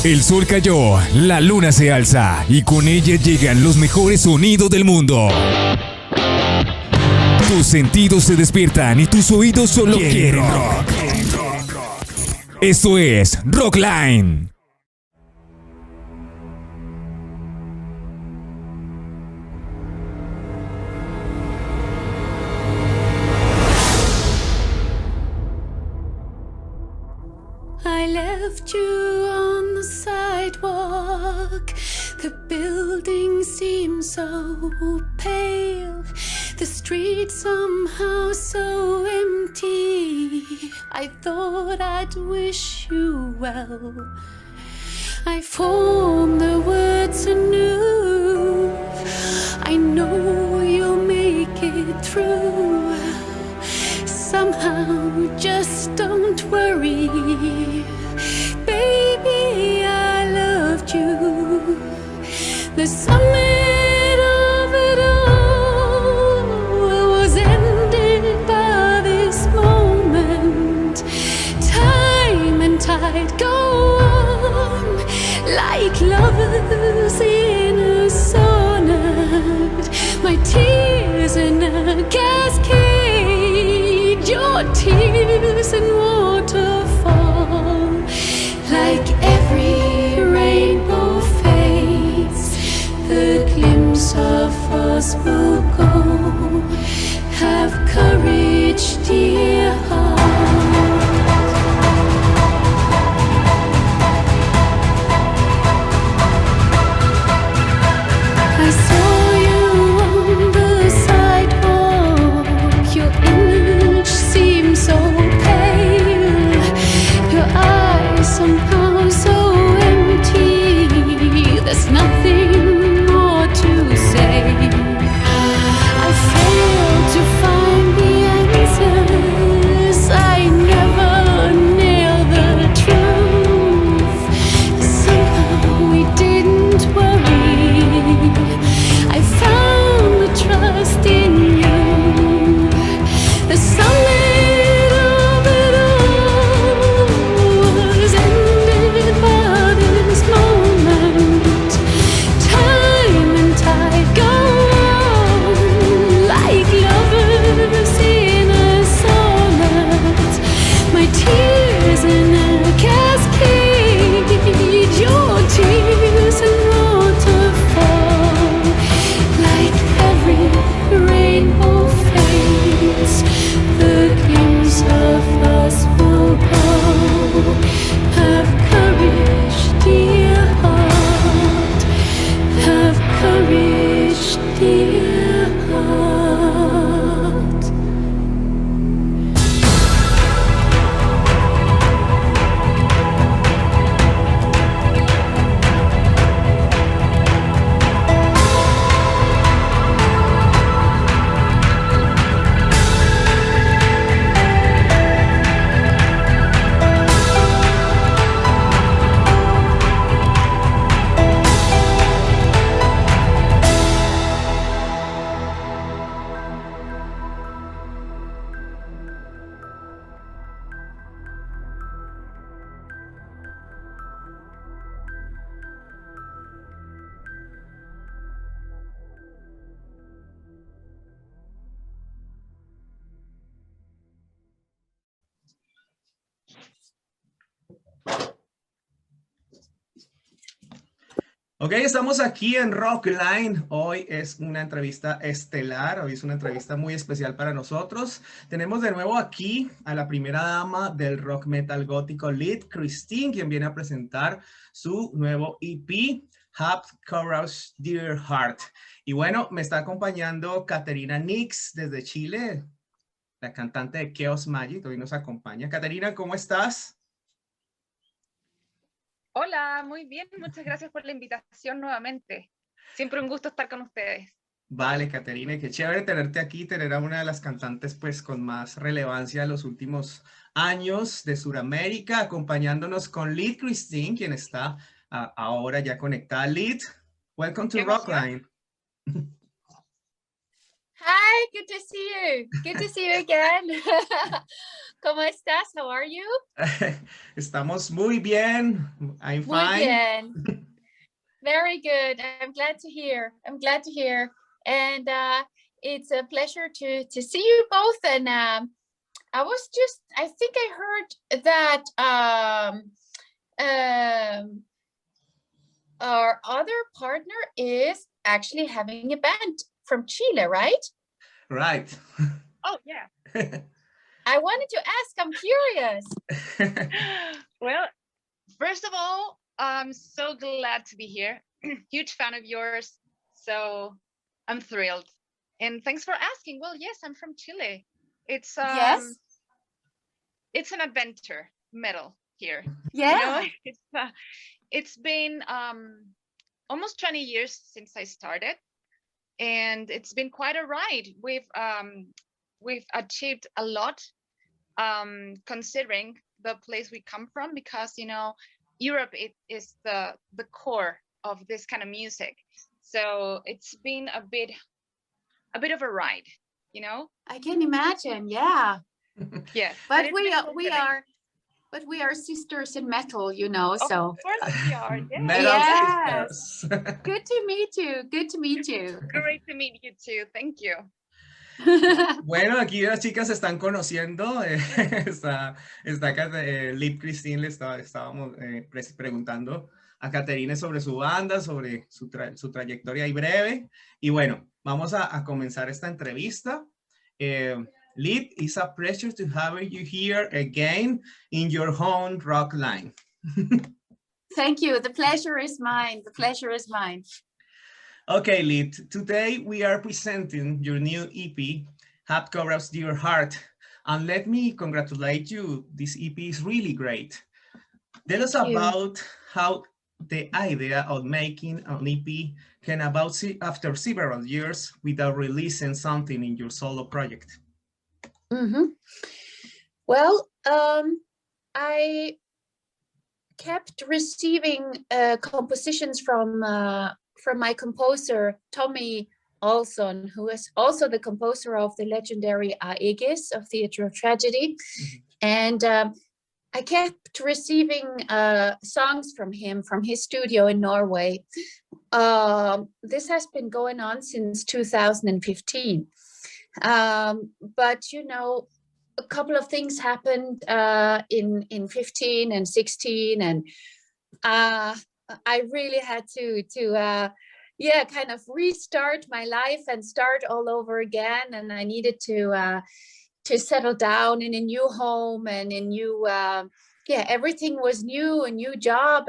El sol cayó, la luna se alza y con ella llegan los mejores sonidos del mundo. Tus sentidos se despiertan y tus oídos solo quieren rock. Esto es Rockline. I left you on the sidewalk. The building seemed so pale. The street somehow so empty. I thought I'd wish you well. I formed the words anew. I know you'll make it through. Somehow, just don't worry. Baby, I loved you. The summit of it all was ended by this moment. Time and tide go on like lovers in a sonnet. My tears in a cascade, your tears in waterfall. Like every rainbow fades, the glimpse of us will go. Have courage, dear heart. I saw you on the sidewalk. Your image seemed so pale. Your eyes somehow so empty. There's nothing more to say. I failed to find the answers. I never nailed the truth. Somehow we didn't worry. I found the trust in you. The summit of it all was ended by this moment. Time and tide go on like lovers in a sonnet. My tears in a cascade, your tears in waterfall. Like every rainbow fades, the glimpse of us will go. Have courage, dear heart. Have courage, dear heart. Ok, estamos aquí en Rockline. Hoy es una entrevista estelar, hoy es una entrevista muy especial para nosotros. Tenemos de nuevo aquí a la primera dama del rock metal gótico, Liv Kristine, quien viene a presentar su nuevo EP, Have Courage, Dear Heart. Y bueno, me está acompañando Caterina Nix desde Chile, la cantante de Chaos Magic, hoy nos acompaña. Caterina, ¿cómo estás? Hola, muy bien, muchas gracias por la invitación nuevamente. Siempre un gusto estar con ustedes. Vale, Caterina, qué chévere tenerte aquí, tener a una de las cantantes pues con más relevancia en los últimos años de Sudamérica, acompañándonos con Liv Kristine, quien está ahora ya conectada. Liv, welcome to Rockline. Hi, good to see you. Good to see you again. ¿Cómo estás? How are you? Estamos muy bien. I'm Muy fine. bien. Very good. I'm glad to hear. I'm glad to hear. And it's a pleasure to see you both. And I think I heard that our other partner is actually having a band from Chile, right? Right. Oh, yeah. I wanted to ask, I'm curious. Well, first of all, I'm so glad to be here. Huge fan of yours. So I'm thrilled. And thanks for asking. Well, yes, I'm from Chile. It's Yes. It's an adventure metal here. Yeah. You know, it's been almost 20 years since I started, and it's been quite a ride. We've achieved a lot, considering the place we come from, because Europe is the core of this kind of music. So it's been a bit of a ride, I can imagine, yeah. Yeah. But it's we been are fulfilling. we are sisters in metal, Of so course we are. Yeah. Metal Yes. sisters. Good to meet you. Good to meet you. Great to meet you too. Thank you. Bueno, aquí las chicas se están conociendo. Está Liv Kristine, estábamos preguntando a Caterina sobre su banda, sobre su trayectoria y breve. Y bueno, vamos a comenzar esta entrevista. Liv, it's a pleasure to have you here again in your home rock line. Thank you. The pleasure is mine. The pleasure is mine. Okay, Liv, today we are presenting your new EP, Have Courage Dear Heart. And let me congratulate you. This EP is really great. Tell us about how the idea of making an EP came about after several years without releasing something in your solo project. Mm-hmm. Well, I kept receiving compositions from my composer, Tommy Olsson, who is also the composer of the legendary Aegis of Theatre of Tragedy. Mm-hmm. And I kept receiving songs from him, from his studio in Norway. This has been going on since 2015. But, a couple of things happened in 15 and 16, and I really had to kind of restart my life and start all over again. And I needed to settle down in a new home and a new, everything was new, a new job.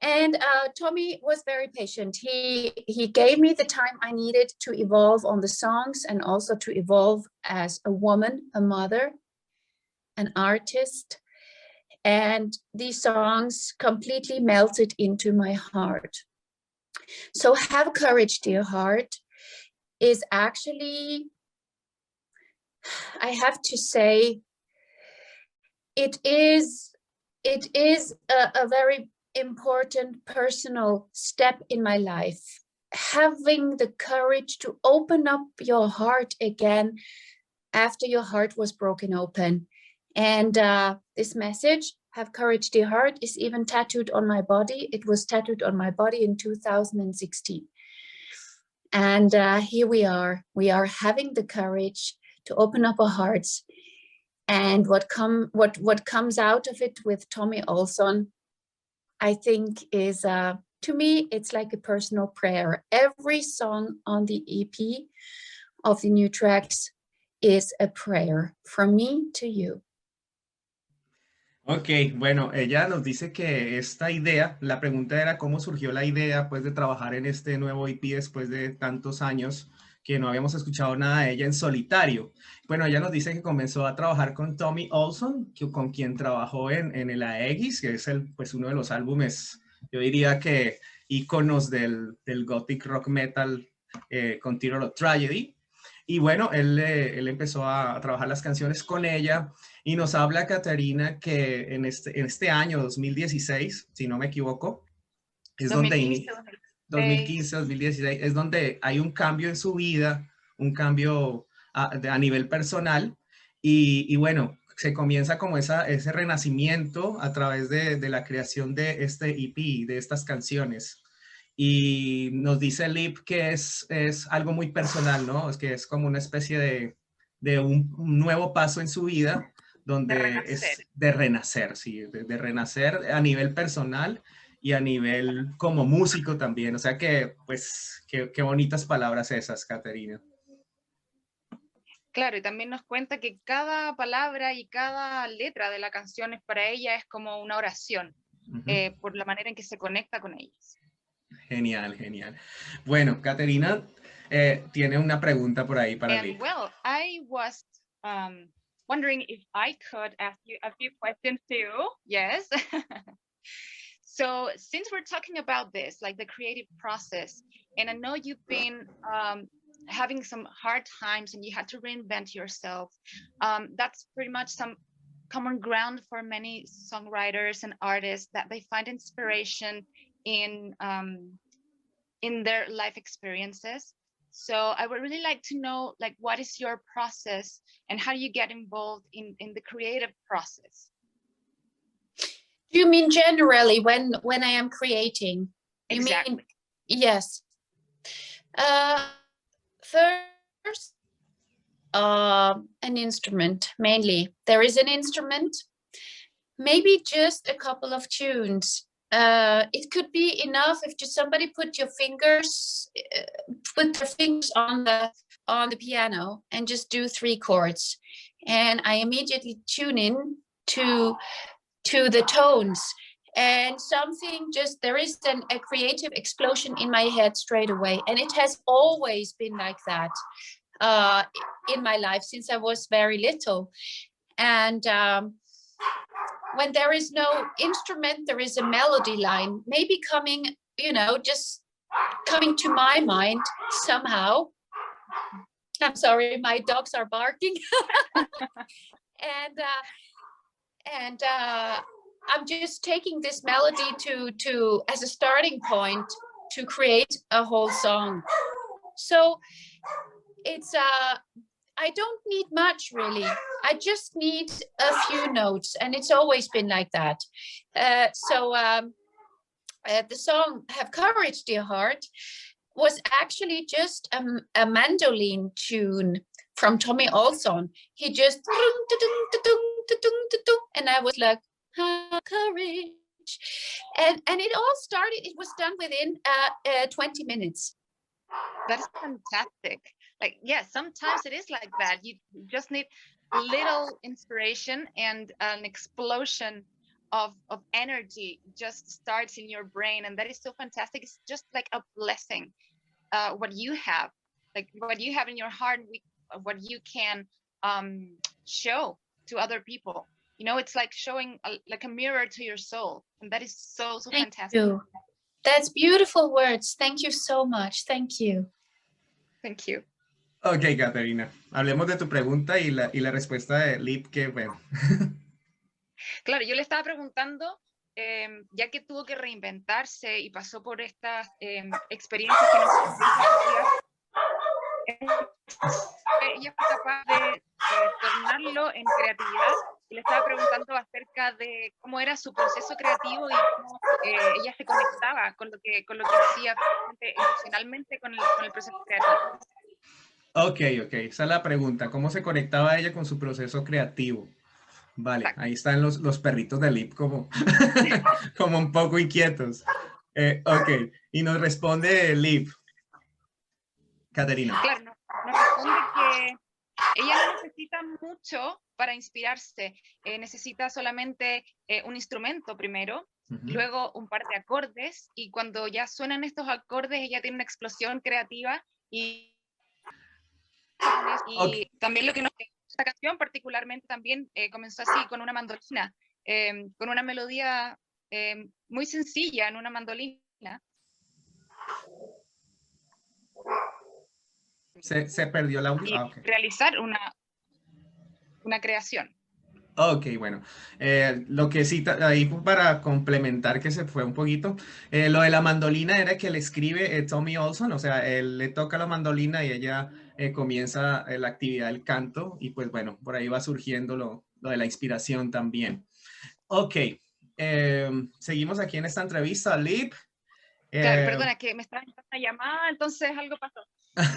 And Tommy was very patient. He gave me the time I needed to evolve on the songs and also to evolve as a woman, a mother, an artist. And these songs completely melted into my heart. So Have Courage, Dear Heart is actually, I have to say, it is a very important personal step in my life. Having the courage to open up your heart again after your heart was broken open. And this message, Have Courage, Dear Heart, is even tattooed on my body. It was tattooed on my body in 2016. And here we are. We are having the courage to open up our hearts. And what comes out of it with Tommy Olsson, I think is, to me, it's like a personal prayer. Every song on the EP of the new tracks is a prayer from me to you. Ok, bueno, ella nos dice que esta idea, la pregunta era cómo surgió la idea pues de trabajar en este nuevo EP después de tantos años que no habíamos escuchado nada de ella en solitario. Bueno, ella nos dice que comenzó a trabajar con Tommy Olsson, con quien trabajó en el Aegis, que es pues uno de los álbumes, yo diría que íconos del Gothic rock metal con Theatre of Tragedy. Y bueno, él empezó a trabajar las canciones con ella y nos habla Caterina que en este año 2016, si no me equivoco, es 2015, 2016, es donde hay un cambio en su vida, un cambio a nivel personal y bueno, se comienza como ese renacimiento a través de la creación de este EP, de estas canciones. Y nos dice Liv que es algo muy personal, ¿no? Es que es como una especie de un nuevo paso en su vida, donde es de renacer, sí, de renacer a nivel personal y a nivel como músico también. O sea que, pues, qué bonitas palabras esas, Caterina. Claro, y también nos cuenta que cada palabra y cada letra de la canción para ella es como una oración, por la manera en que se conecta con ellas. Genial, genial. Bueno, Caterina tiene una pregunta por ahí para Liv. Well, I was wondering if I could ask you a few questions too. Yes. So since we're talking about this, like the creative process, and I know you've been having some hard times and you had to reinvent yourself, that's pretty much some common ground for many songwriters and artists, that they find inspiration in their life experiences. So I would really like to know, like, what is your process and how do you get involved in the creative process? Do you mean generally when I am creating? Exactly. You mean, yes. First, an instrument, mainly. There is an instrument, maybe just a couple of tunes. It could be enough if just somebody put their fingers on the piano and just do 3 chords, and I immediately tune in to the tones, and something just, there is a creative explosion in my head straight away, and it has always been like that in my life since I was very little. And when there is no instrument, there is a melody line, maybe coming, just coming to my mind somehow. I'm sorry, my dogs are barking. and I'm just taking this melody to as a starting point to create a whole song. So it's I don't need much, really. I just need a few notes, and it's always been like that. So the song "Have Courage, Dear Heart" was actually just a mandolin tune from Tommy Olsson. He just, and I was like, "Have courage," and it all started. It was done within 20 minutes. That is fantastic. Like, yeah, sometimes it is like that. You just need a little inspiration, and an explosion of energy just starts in your brain, and that is so fantastic. It's just like a blessing. What you have, like what you have in your heart, what you can show to other people. It's like showing like a mirror to your soul, and that is so fantastic. You. That's beautiful words. Thank you so much. Thank you. Thank you. Ok, Caterina, hablemos de tu pregunta y la respuesta de Liv, que bueno. Claro, yo le estaba preguntando, ya que tuvo que reinventarse y pasó por estas experiencias que ella fue capaz de tornarlo en creatividad, y le estaba preguntando acerca de cómo era su proceso creativo y cómo ella se conectaba con lo que hacía emocionalmente con el proceso creativo. Ok, esa es la pregunta. ¿Cómo se conectaba ella con su proceso creativo? Vale, exacto. Ahí están los perritos de Liv como, como un poco inquietos. Ok, y nos responde Liv. Caterina. Claro, nos responde que ella no necesita mucho para inspirarse. Necesita solamente un instrumento primero, luego un par de acordes, y cuando ya suenan estos acordes, ella tiene una explosión creativa y también lo que esta canción particularmente también comenzó así, con una mandolina, con una melodía muy sencilla en una mandolina. Se perdió la audio. Y realizar una creación. Ok, bueno, lo que sí, ahí para complementar que se fue un poquito, lo de la mandolina era que le escribe Tommy Olson, o sea, él le toca la mandolina y ella comienza la actividad del canto y pues bueno, por ahí va surgiendo lo de la inspiración también. Ok, seguimos aquí en esta entrevista, Liv. Claro, Eh, perdona, que me estaba entrando una llamada, entonces algo pasó.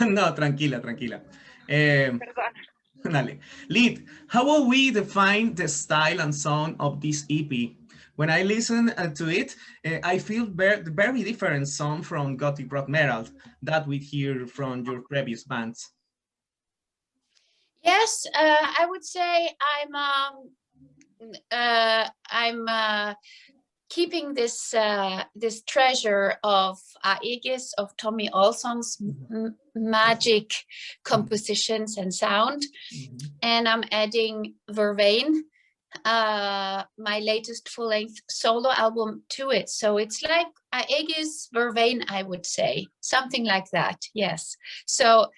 no, tranquila, tranquila. Eh, Perdona. Dale. Lead, how will we define the style and sound of this EP? When I listen to it, I feel very different sound from Gothic rock metal that we hear from your previous bands. Yes, I would say I'm keeping this this treasure of Aegis, of Tommy Olson's magic compositions and sound, and I'm adding Vervain, my latest full-length solo album, to it. So it's like Aegis, Vervain, I would say, something like that. Yes. So.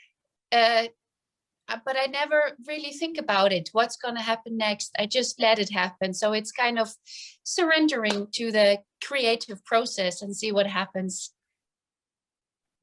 But I never really think about it. What's going to happen next? I just let it happen. So it's kind of surrendering to the creative process and see what happens.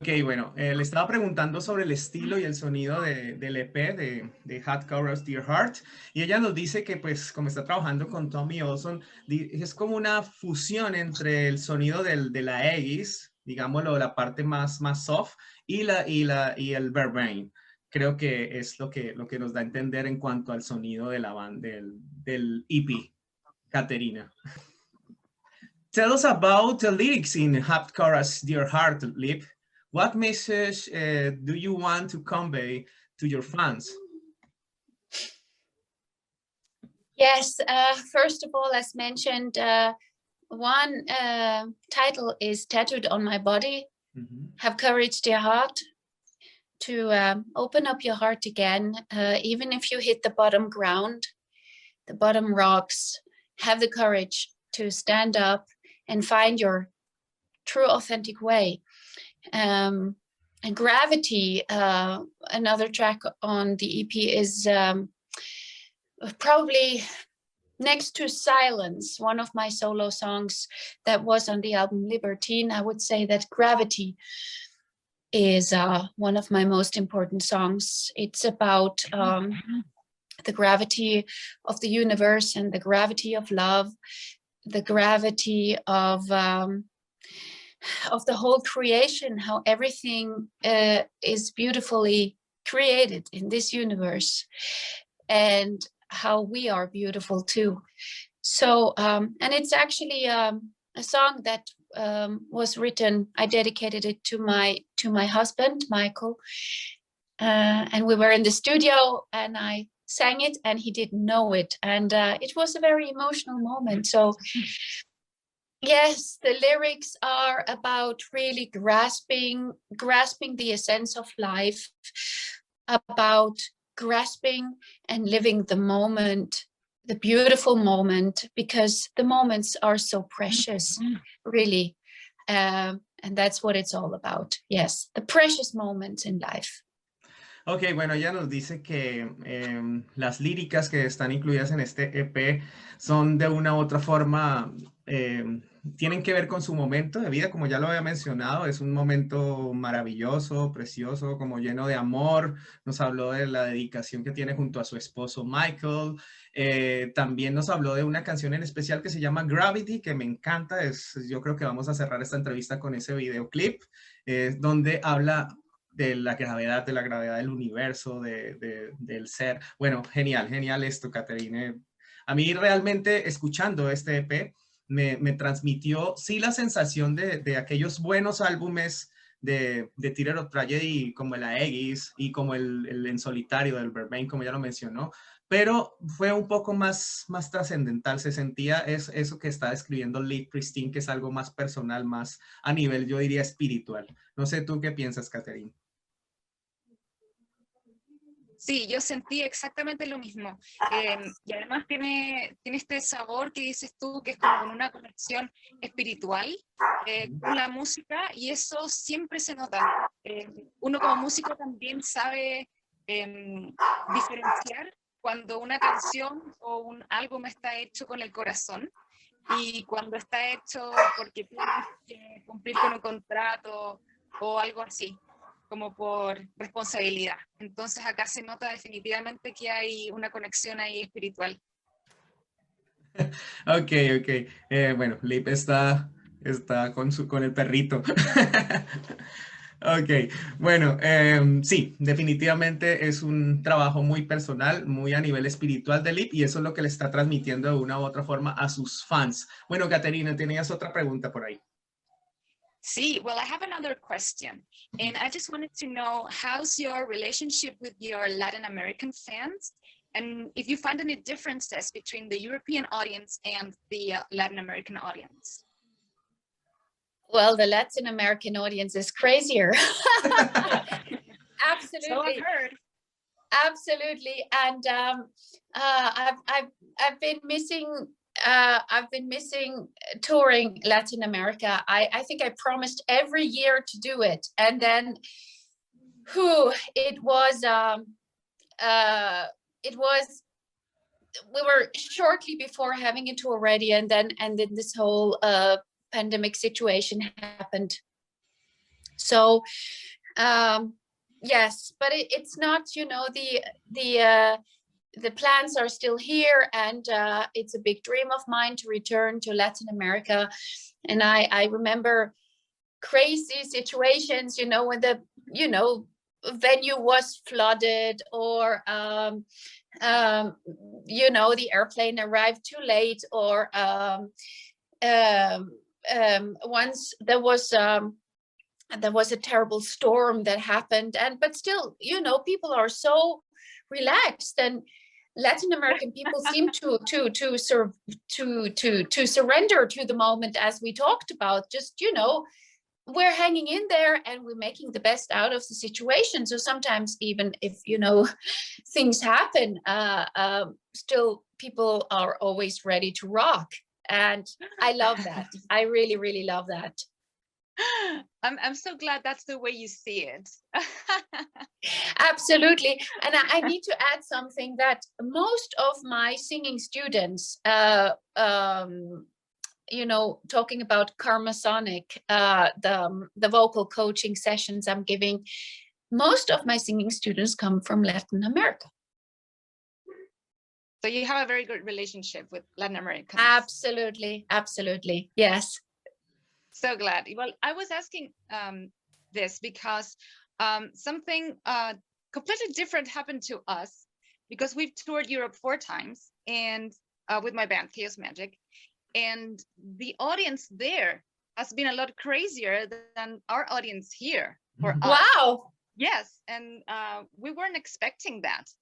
Ok, bueno, le estaba preguntando sobre el estilo y el sonido del EP de Hardcore's Dear Heart y ella nos dice que pues como está trabajando con Tommy Olson es como una fusión entre el sonido de la Aegis, digámoslo, la parte más soft y el Vervain. Creo que es lo que nos da a entender en cuanto al sonido de la banda del EP, Caterina. Tell us about the lyrics in Hardcore's Dear Heart, Liv. What message do you want to convey to your fans? Yes, first of all, as mentioned, one title is tattooed on my body. Have courage, dear heart, to open up your heart again, even if you hit the bottom ground, the bottom rocks. Have the courage to stand up and find your true, authentic way. And Gravity, another track on the EP, is probably next to Silence, one of my solo songs that was on the album Libertine. I would say that Gravity is one of my most important songs. It's about the gravity of the universe and the gravity of love, the gravity of the whole creation, how everything is beautifully created in this universe, and how we are beautiful too. So, and it's actually a song that was written. I dedicated it to my husband, Michael, and we were in the studio, and I sang it, and he didn't know it, and it was a very emotional moment. So. Yes, the lyrics are about really grasping the essence of life, about grasping and living the moment, the beautiful moment, because the moments are so precious, really. And that's what it's all about. Yes, the precious moments in life. Ok, bueno, ella nos dice que las líricas que están incluidas en este EP son de una u otra forma, tienen que ver con su momento de vida, como ya lo había mencionado, es un momento maravilloso, precioso, como lleno de amor. Nos habló de la dedicación que tiene junto a su esposo Michael. También nos habló de una canción en especial que se llama Gravity, que me encanta. Yo creo que vamos a cerrar esta entrevista con ese videoclip, donde habla de la gravedad del universo, del ser. Bueno, genial esto, Caterina. A mí realmente, escuchando este EP, me transmitió, sí, la sensación de aquellos buenos álbumes de Theater of Tragedy, como el Aegis y como el En Solitario del Vervain, como ya lo mencionó, pero fue un poco más trascendental. Se sentía eso que está describiendo Liv Kristine, que es algo más personal, más a nivel, yo diría, espiritual. No sé tú qué piensas, Caterina. Sí, yo sentí exactamente lo mismo. Y además tiene este sabor que dices tú, que es como con una conexión espiritual con la música, y eso siempre se nota. Uno como músico también sabe diferenciar cuando una canción o un álbum está hecho con el corazón y cuando está hecho porque tienes que cumplir con un contrato o algo así, como por responsabilidad. Entonces acá se nota definitivamente que hay una conexión ahí espiritual. Ok, ok. Bueno, Liv está con el perrito. Ok, bueno, sí, definitivamente es un trabajo muy personal, muy a nivel espiritual de Liv, y eso es lo que le está transmitiendo de una u otra forma a sus fans. Bueno, Caterina, tenías otra pregunta por ahí. See, well, I have another question, and I just wanted to know how's your relationship with your Latin American fans, and if you find any differences between the European audience and the Latin American audience. Well, the Latin American audience is crazier. Absolutely. So I've heard. Absolutely, and I've been missing. I've been missing touring Latin America. I think I promised every year to do it, and then, it was. We were shortly before having a tour ready, and then this whole pandemic situation happened. So. Yes, but it's not, the plans are still here, and it's a big dream of mine to return to Latin America. And I remember crazy situations, when the, venue was flooded, or, the airplane arrived too late, or once there was a terrible storm that happened, but still, people are so relaxed, and Latin American people seem to surrender to the moment, as we talked about. Just, we're hanging in there, and we're making the best out of the situation. So sometimes, even if things happen, still people are always ready to rock, and I love that. I really, really love that. I'm so glad that's the way you see it. Absolutely. And I need to add something, that most of my singing students, talking about Karma Sonic, the vocal coaching sessions I'm giving, most of my singing students come from Latin America. So you have a very good relationship with Latin Americans. Absolutely. Absolutely. Yes. So glad. Well, I was asking this because something completely different happened to us, because we've toured Europe 4 times, and with my band Chaos Magic, and the audience there has been a lot crazier than our audience here for us. Wow. Yes, and we weren't expecting that.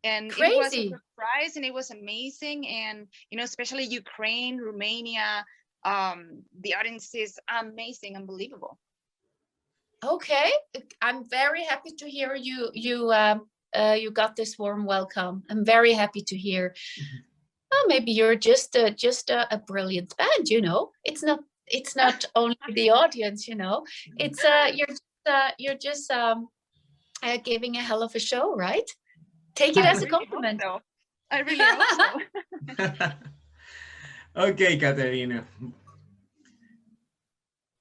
And Crazy. It was a surprise, and it was amazing. And especially Ukraine, Romania. The audience is amazing, unbelievable. Okay, I'm very happy to hear you got this warm welcome. I'm very happy to hear. Oh, maybe you're just a brilliant band. It's not only the audience. It's you're just giving a hell of a show, right? Take it as a compliment. So. I really hope so. Ok, Caterina.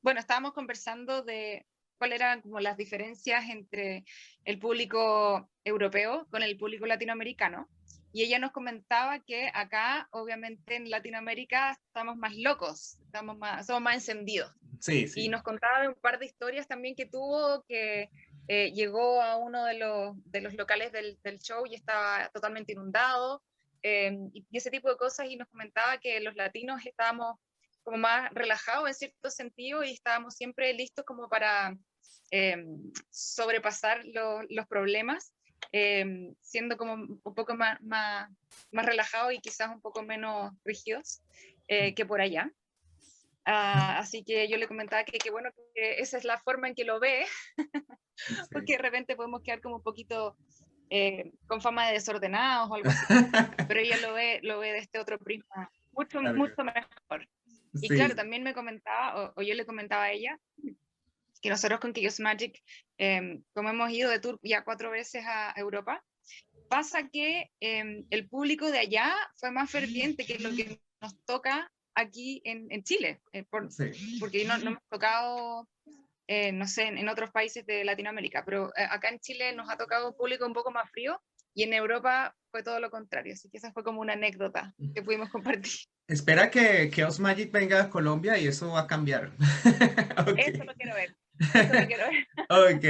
Bueno, estábamos conversando de cuáles eran como las diferencias entre el público europeo con el público latinoamericano, y ella nos comentaba que acá, obviamente en Latinoamérica, estamos más locos, somos más encendidos. Sí, sí. Y nos contaba de un par de historias también que tuvo, que llegó a uno de los locales del show y estaba totalmente inundado. Y ese tipo de cosas, y nos comentaba que los latinos estábamos como más relajados en cierto sentido, y estábamos siempre listos como para sobrepasar los problemas, siendo como un poco más relajados y quizás un poco menos rígidos que por allá. Así que yo le comentaba que bueno, que esa es la forma en que lo ve, porque de repente podemos quedar como un poquito con fama de desordenados o algo así, pero ella lo ve de este otro prisma, mucho mejor. Y claro, también me comentaba, o yo le comentaba a ella, que nosotros con Chaos Magic, como hemos ido de tour ya 4 veces a Europa, pasa que el público de allá fue más ferviente que lo que nos toca aquí en Chile, Sí. porque no hemos tocado, no sé, en otros países de Latinoamérica, pero acá en Chile nos ha tocado un público un poco más frío y en Europa fue todo lo contrario, así que esa fue como una anécdota que pudimos compartir. Espera que Chaos Magic venga a Colombia y eso va a cambiar. Eso Ok. lo quiero ver, eso lo quiero ver. Ok,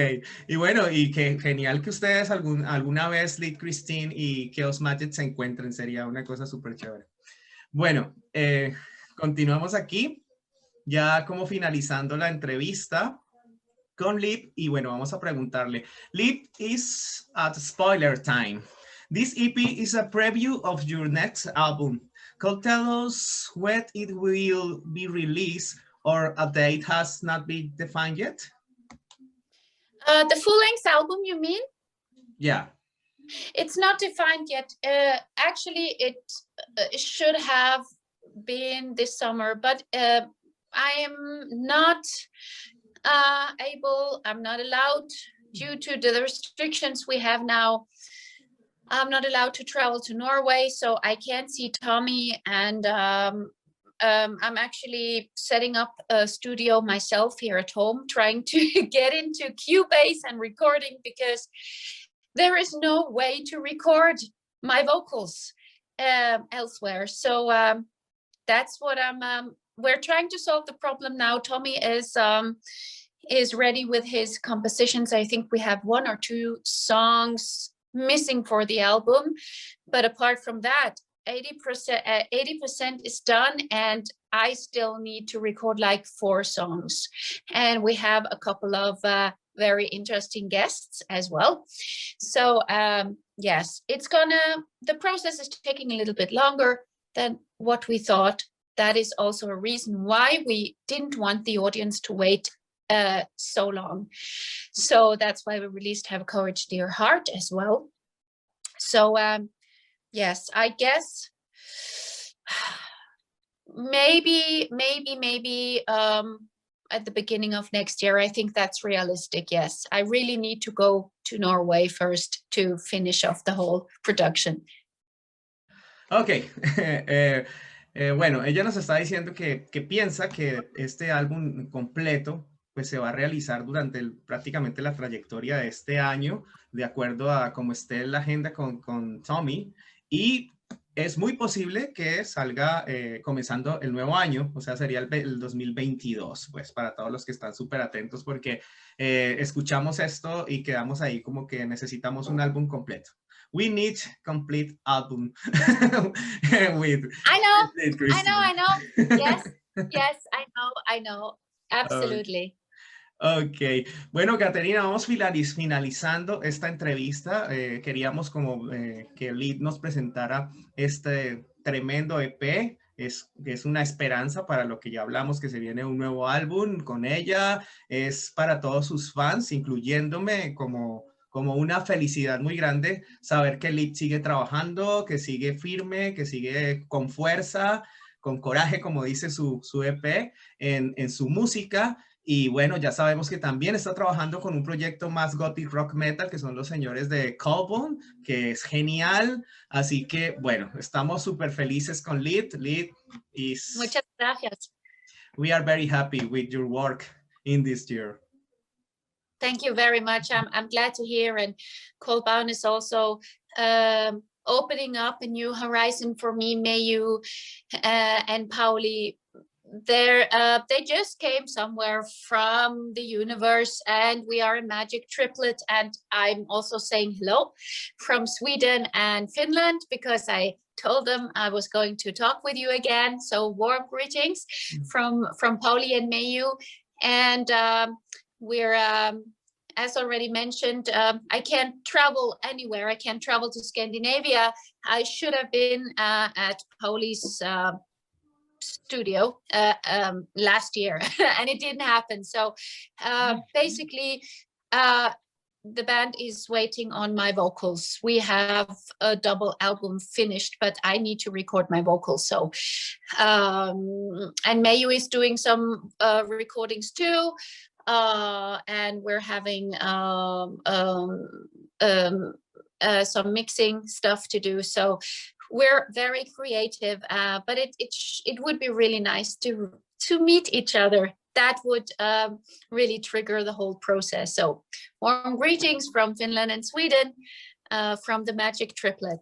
y bueno, y que genial que ustedes alguna vez, Liv Kristine y Chaos Magic, se encuentren, sería una cosa súper chévere. Bueno, continuamos aquí, ya como finalizando la entrevista con Liv, y bueno, vamos a preguntarle. Liv is at spoiler time. This EP is a preview of your next album. Could tell us when it will be released or a date has not been defined yet? The full-length album, you mean? Yeah. It's not defined yet. Actually, it should have been this summer, but I am not I'm not allowed, due to the restrictions we have now, I'm not allowed to travel to Norway, so I can't see Tommy, and I'm actually setting up a studio myself here at home, trying to get into Cubase and recording, because there is no way to record my vocals elsewhere. So that's what we're trying to solve the problem now. Tommy is ready with his compositions. I think we have 1 or 2 songs missing for the album, but apart from that, 80% is done, and I still need to record like 4 songs, and we have a couple of very interesting guests as well. So yes, the process is taking a little bit longer than what we thought. That is also a reason why we didn't want the audience to wait so long. So that's why we released Have Courage Dear Heart as well. So yes, I guess maybe at the beginning of next year. I think that's realistic. Yes, I really need to go to Norway first to finish off the whole production. Ok, bueno, ella nos está diciendo que piensa que este álbum completo pues se va a realizar durante prácticamente la trayectoria de este año, de acuerdo a cómo esté la agenda con Tommy, y es muy posible que salga comenzando el nuevo año, o sea, sería el 2022, pues para todos los que están súper atentos, porque escuchamos esto y quedamos ahí como que necesitamos un álbum completo. We need complete album with I know. Yes, I know. Absolutely. Ok, bueno, Caterina, vamos finalizando esta entrevista. Queríamos como que Liv nos presentara este tremendo EP. Es una esperanza para lo que ya hablamos, que se viene un nuevo álbum con ella. Es para todos sus fans, incluyéndome, como una felicidad muy grande saber que Liv sigue trabajando, que sigue firme, que sigue con fuerza, con coraje, como dice su EP, en su música. Y bueno, ya sabemos que también está trabajando con un proyecto más Gothic Rock Metal, que son los señores de Colbone, que es genial. Así que, bueno, estamos súper felices con Liv. Liv is... Muchas gracias. We are very happy with your work in this year. Thank you very much. I'm glad to hear. And Colbone is also opening up a new horizon for me. Mayu and Pauli, they just came somewhere from the universe, and we are a magic triplet. And I'm also saying hello from Sweden and Finland, because I told them I was going to talk with you again. So warm greetings from Pauli and Mayu. And we're as already mentioned, I can't travel anywhere. I can't travel to Scandinavia. I should have been at Pauli's studio last year, and it didn't happen. So basically, the band is waiting on my vocals. We have a double album finished, but I need to record my vocals. So and Mayu is doing some recordings too. And we're having some mixing stuff to do. So we're very creative, but it would be really nice to meet each other. That would really trigger the whole process. So warm greetings from Finland and Sweden, from the Magic Triplet.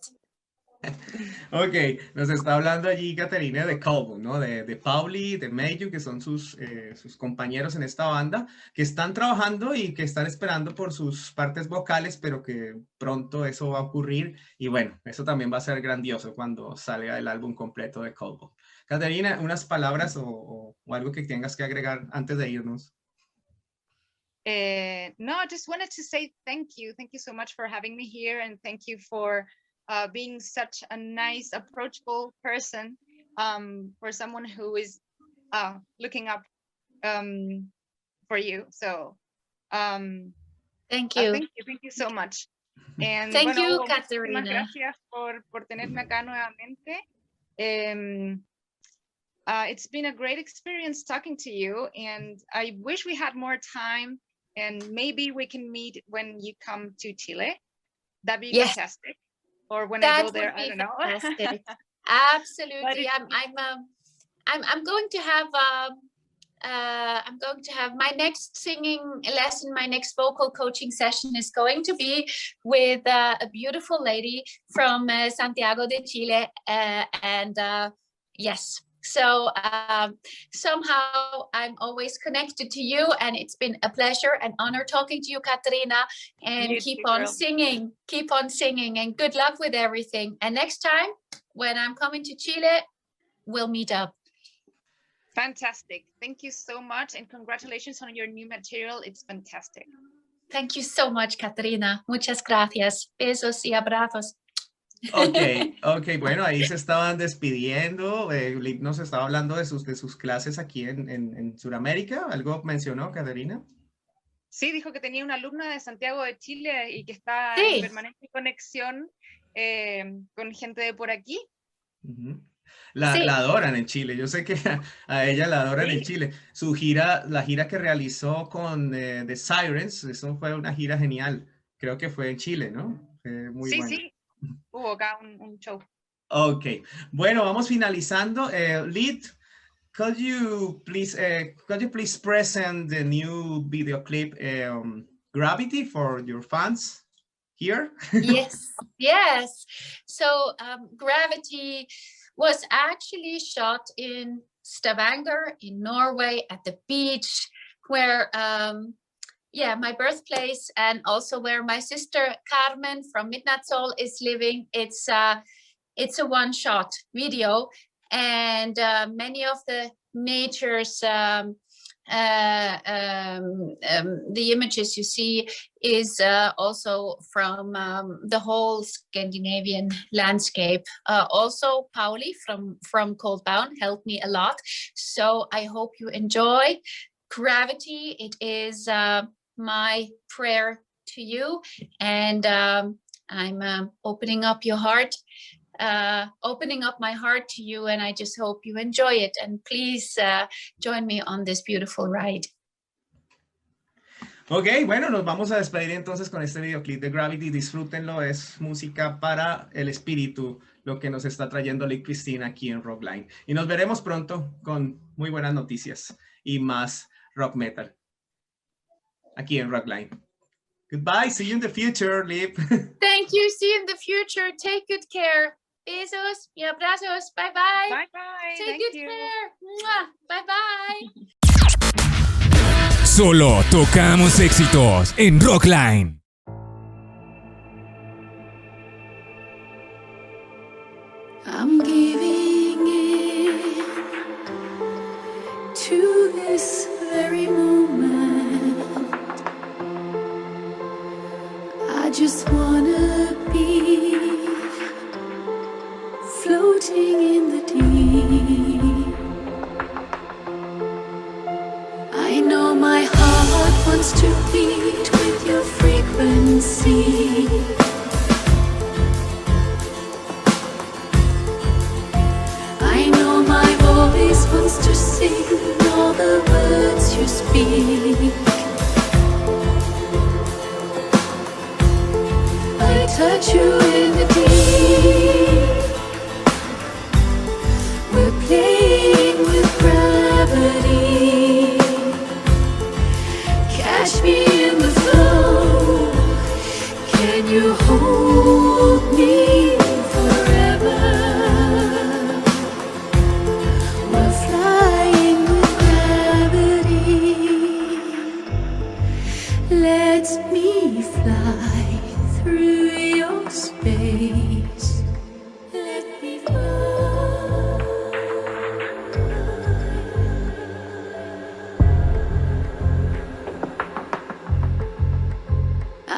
Ok, nos está hablando allí Caterina de Colbo, ¿no? De Pauli, de Meiju, que son sus compañeros en esta banda, que están trabajando y que están esperando por sus partes vocales, pero que pronto eso va a ocurrir. Y bueno, eso también va a ser grandioso cuando salga el álbum completo de Colbo. Caterina, unas palabras o algo que tengas que agregar antes de irnos. No, I just wanted to say thank you. Thank you so much for having me here, and thank you for being such a nice, approachable person, for someone who is looking up for you. So thank you. Thank you so much. And Thank you, Hugo, Caterina. muchísimas gracias por tenerme acá nuevamente. It's been a great experience talking to you, and I wish we had more time, and maybe we can meet when you come to Chile. That'd be fantastic. Or when I go there, I don't know. Absolutely. I'm going to have my next singing lesson, my next vocal coaching session is going to be with a beautiful lady from Santiago de Chile, and yes. So somehow I'm always connected to you, and it's been a pleasure and honor talking to you, Caterina, and keep on singing, and good luck with everything. And next time when I'm coming to Chile, we'll meet up. Fantastic. Thank you so much, and congratulations on your new material. It's fantastic. Thank you so much, Caterina. Muchas gracias. Besos y abrazos. Ok, bueno, ahí se estaban despidiendo. Liv nos estaba hablando de sus clases aquí en Sudamérica. ¿Algo mencionó, Caterina? Sí, dijo que tenía una alumna de Santiago de Chile y que está en permanente conexión con gente de por aquí. La adoran en Chile. Yo sé que a ella la adoran en Chile. La gira que realizó con The Sirens, eso fue una gira genial. Creo que fue en Chile, ¿no? Muy buena. Sí. Hubo acá un show. Ok, bueno, vamos finalizando. Liv, could you please present the new video clip Gravity for your fans here? Yes. So Gravity was actually shot in Stavanger in Norway at the beach, where my birthplace, and also where my sister Carmen from Midnight Soul is living. It's a one-shot video, and many of the natures, the images you see is also from the whole Scandinavian landscape. Also, Pauli from Coldbound helped me a lot. So I hope you enjoy Gravity. It is my prayer to you, and I'm opening up my heart to you, and I just hope you enjoy it, and please join me on this beautiful ride. Ok, bueno, nos vamos a despedir entonces con este videoclip de Gravity. Disfrútenlo, es música para el espíritu, lo que nos está trayendo Liv Kristine aquí en Rockline. Y nos veremos pronto con muy buenas noticias y más rock metal aquí en Rockline. Goodbye, see you in the future, Liv. Thank you, see you in the future. Take good care. Besos y abrazos. Bye bye. Bye bye. Take good care. Mwah. Bye bye. Solo tocamos éxitos en Rockline. I'm giving in to this very moment. I just wanna be floating in the deep. I know my heart wants to beat with your frequency. I know my voice wants to sing all the words you speak. I touch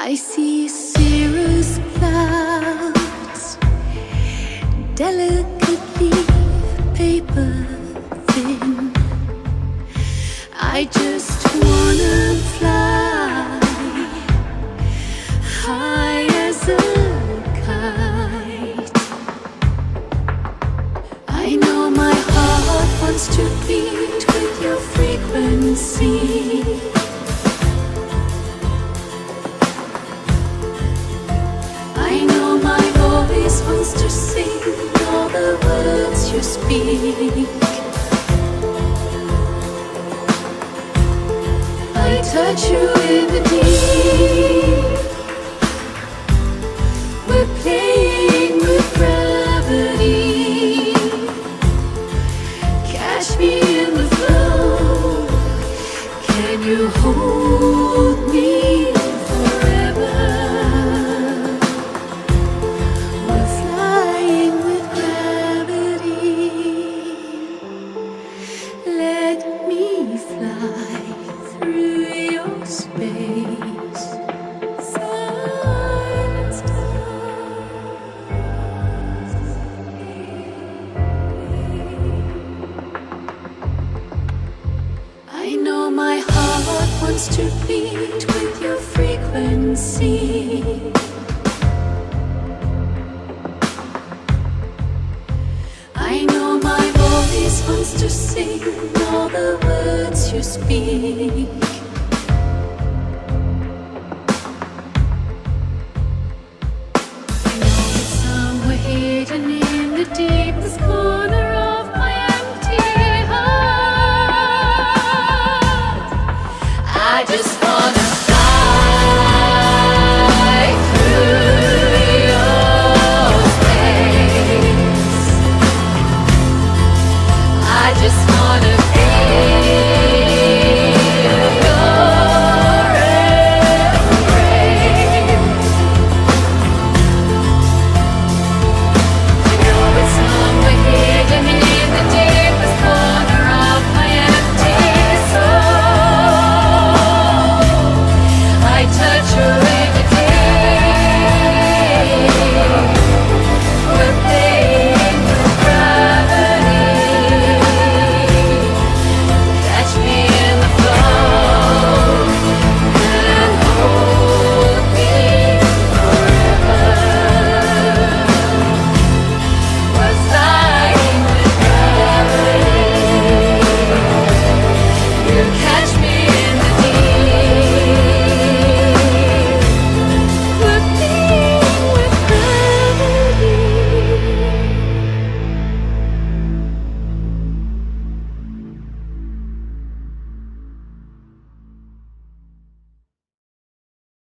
I see cirrus clouds, delicately paper thin. I just wanna fly high as a kite. I know my heart wants to beat with your frequency. I know my voice wants to sing all the words you speak. I touch you in the deep. We're playing with gravity. Catch me in the flow. Can you hold me forever? We're flying with gravity. Let me fly through your space. Silent stars. I know my heart wants to beat with your frequency. I know my voice wants to sing all the words you speak. I know it's somewhere hidden in the deepest corner of my empty heart. I just